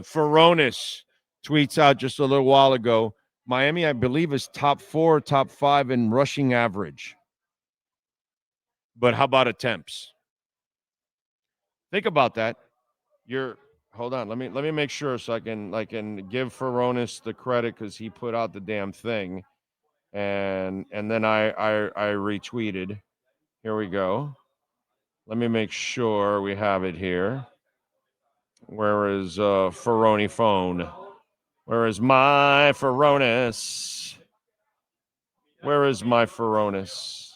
Furones tweets out just a little while ago. Miami, I believe, is top 4, top 5 in rushing average. But how about attempts? Think about that. Hold on. Let me make sure so I can give Furones the credit because he put out the damn thing, and then I retweeted. Here we go. Let me make sure we have it here. Where is Ferroni phone? Where is my Furones? Where is my Furones?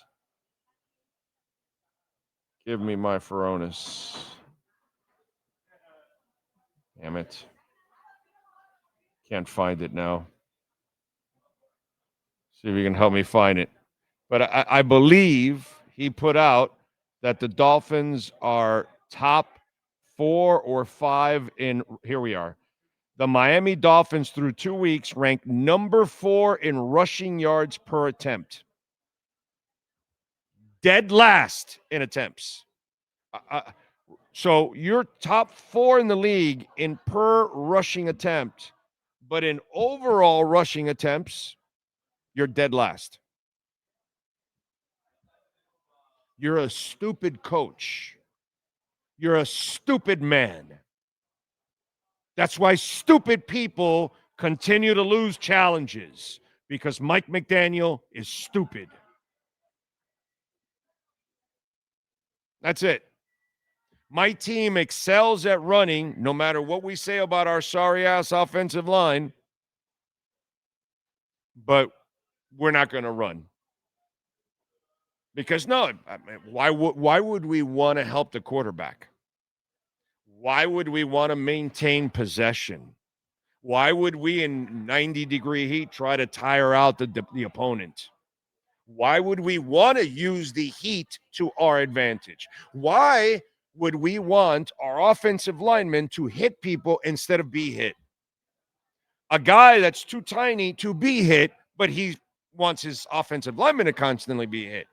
Give me my Furones. Damn it. Can't find it now. See if you can help me find it. But I believe he put out that the Dolphins are top 4 or 5 in, here we are. The Miami Dolphins through 2 weeks ranked number 4 in rushing yards per attempt. Dead last in attempts. So you're top 4 in the league in per rushing attempt, but in overall rushing attempts, you're dead last. You're a stupid coach. You're a stupid man. That's why stupid people continue to lose challenges, because Mike McDaniel is stupid. That's it. My team excels at running, no matter what we say about our sorry-ass offensive line, but we're not going to run. Because no, why would we want to help the quarterback? Why would we want to maintain possession? Why would we in 90-degree heat try to tire out the opponent? Why would we want to use the heat to our advantage? Why would we want our offensive linemen to hit people instead of be hit? A guy that's too tiny to be hit, but he wants his offensive linemen to constantly be hit.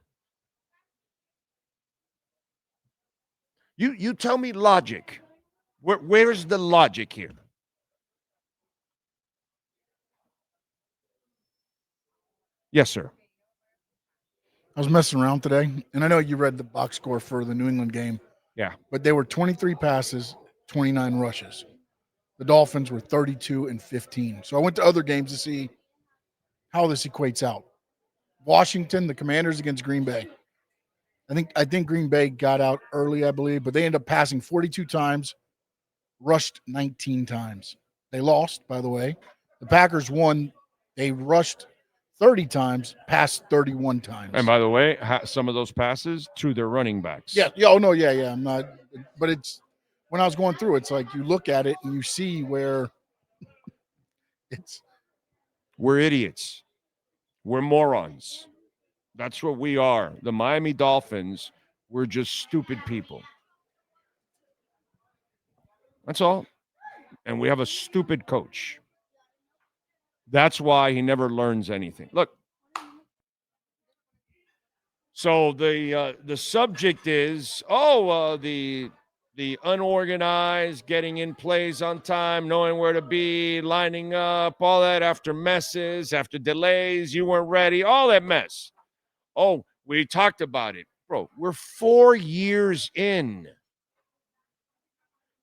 You tell me logic. Where's the logic here? Yes, sir. I was messing around today, and I know you read the box score for the New England game. Yeah. But they were 23 passes, 29 rushes. The Dolphins were 32 and 15. So I went to other games to see how this equates out. Washington, the Commanders against Green Bay. I think Green Bay got out early, I believe, but they ended up passing 42 times, rushed 19 times. They lost, by the way. The Packers won. They rushed 30 times, passed 31 times. And by the way, some of those passes to their running backs. Yeah. Oh, no. Yeah. I'm not. But it's when I was going through, it's like you look at it and you see where we're idiots. We're morons. That's what we are. The Miami Dolphins, we're just stupid people. That's all. And we have a stupid coach. That's why he never learns anything. Look. So the subject is, the unorganized, getting in plays on time, knowing where to be, lining up, all that after messes, after delays, you weren't ready, all that mess. Oh, we talked about it. Bro, we're 4 years in.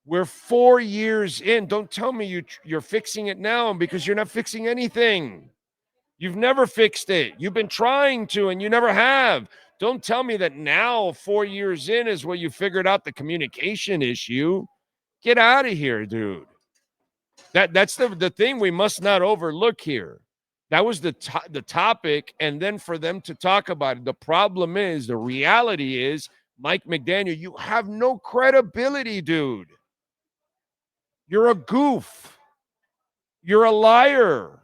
We're 4 years in. Don't tell me you're fixing it now, because you're not fixing anything. You've never fixed it. You've been trying to, and you never have. Don't tell me that now, 4 years in, is where you figured out the communication issue. Get out of here, dude. That's the thing we must not overlook here. That was the topic, and then for them to talk about it. The problem is, the reality is, Mike McDaniel, you have no credibility, dude. You're a goof. You're a liar.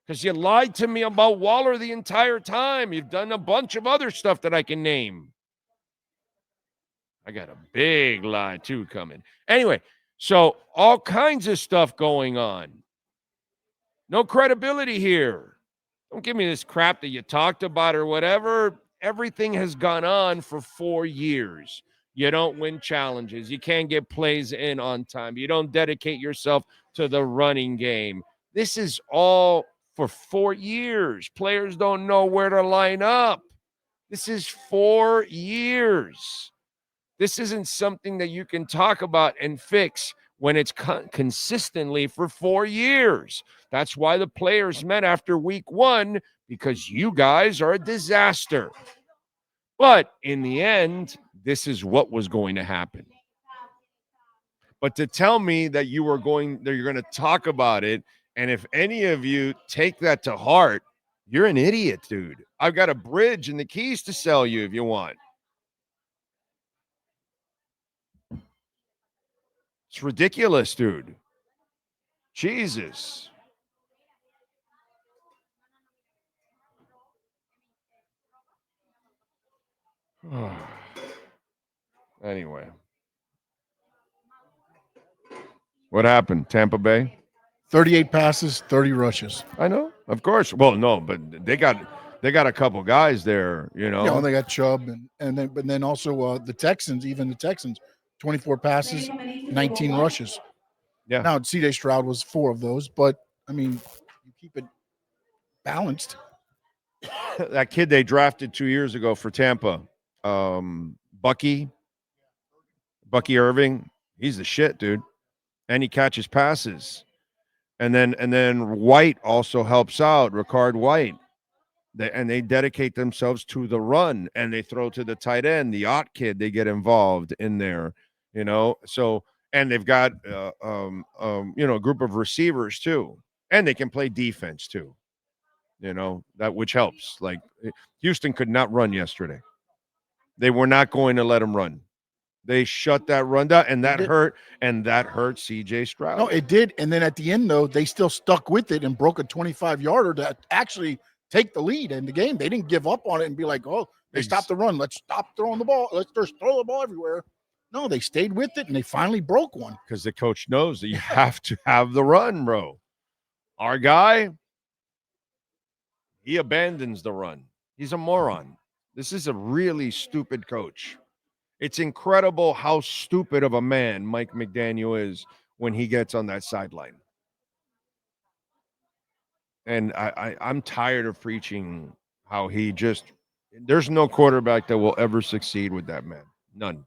Because you lied to me about Waller the entire time. You've done a bunch of other stuff that I can name. I got a big lie, too, coming. Anyway, so all kinds of stuff going on. No credibility here. Don't give me this crap that you talked about or whatever. Everything has gone on for 4 years. You don't win challenges. You can't get plays in on time. You don't dedicate yourself to the running game. This is all for 4 years. Players don't know where to line up. This is 4 years. This isn't something that you can talk about and fix when it's consistently for 4 years. That's why the players met after week 1, because you guys are a disaster. But in the end, this is what was going to happen. But to tell me that you're going to talk about it, and if any of you take that to heart, you're an idiot, dude. I've got a bridge and the keys to sell you if you want. It's ridiculous, dude. Jesus. Anyway. What happened? Tampa Bay? 38 passes, 30 rushes. I know, of course. Well, no, but they got a couple guys there, you know. Yeah, they got Chubb but then also the Texans, 24 passes, 19 rushes. Yeah. Now C.J. Stroud was 4 of those, but I mean, you keep it balanced. That kid they drafted 2 years ago for Tampa, Bucky Irving, he's the shit, dude. And he catches passes. And then White also helps out, Ricard White. They dedicate themselves to the run, and they throw to the tight end, the Ott kid. They get involved in there, you know. So, and they've got a group of receivers too, and they can play defense too, you know, that which helps. Like Houston could not run yesterday. They were not going to let him run. They shut that run down, and that hurt. And that hurt C.J. Stroud. No, it did. And then at the end, though, they still stuck with it and broke a 25-yarder to actually take the lead in the game. They didn't give up on it and be like, "Oh, they stopped the run. Let's stop throwing the ball. Let's just throw the ball everywhere." No, they stayed with it, and they finally broke one. Because the coach knows that you have to have the run, bro. Our guy, he abandons the run. He's a moron. This is a really stupid coach. It's incredible how stupid of a man Mike McDaniel is when he gets on that sideline. And I'm tired of preaching how there's no quarterback that will ever succeed with that man. None.